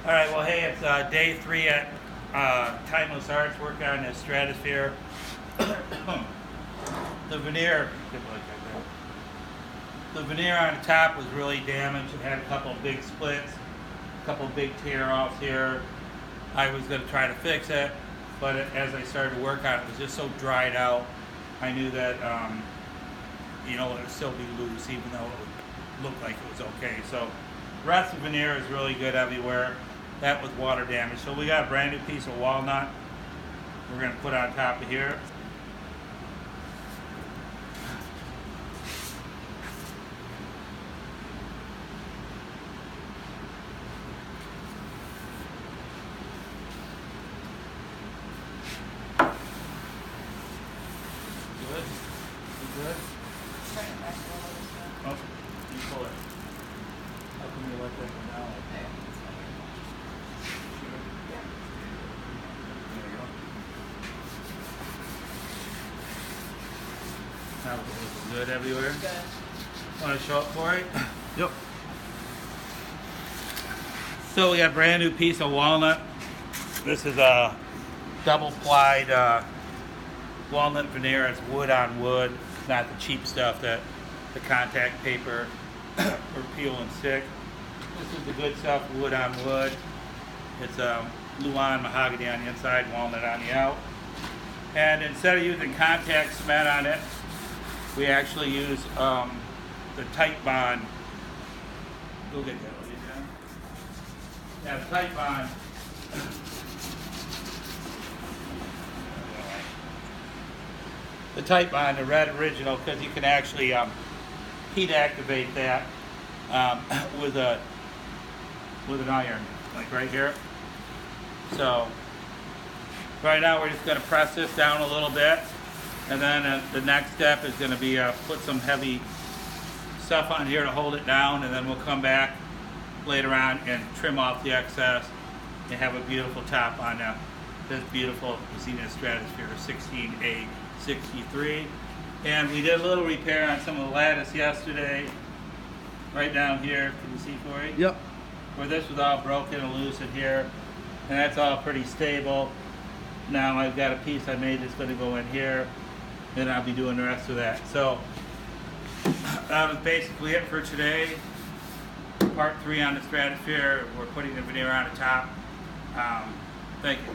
All right, well, hey, it's day 3 at Timeless Arts, working on this stratosphere. The veneer, on the top was really damaged. It had a couple big splits, a couple big tear-offs here. I was going to try to fix it, but as I started to work on it, it was just so dried out. I knew that, it would still be loose, even though it looked like it was okay. So the rest of the veneer is really good everywhere. That was water damage. So we got a brand new piece of walnut we're going to put on top of here. Good? You good? Oh, you pull it. How come you let that go down? Now it's good everywhere. Good. Want to show up for it? Yep. So we got a brand new piece of walnut. This is a double plied walnut veneer. It's wood on wood, not the cheap stuff that the contact paper or peel and stick. This is the good stuff, wood on wood. It's Luan mahogany on the inside, walnut on the out. And instead of using contact cement on it, we actually use the tight bond. Go get that, will you, John? Yeah, the tight bond. The tight bond, the red original, because you can actually heat activate that with an iron, like right here. So right now we're just going to press this down a little bit. And then the next step is going to be put some heavy stuff on here to hold it down, and then we'll come back later on and trim off the excess and have a beautiful top on this beautiful Zenith Stratosphere 16A63. And we did a little repair on some of the lattice yesterday, right down here. Can you see, Corey? Yep. Where this was all broken and loose in here, and that's all pretty stable. Now I've got a piece I made that's going to go in here, and I'll be doing the rest of that. So that was basically it for today. Part 3 on the stratosphere. We're putting the veneer on the top. Thank you.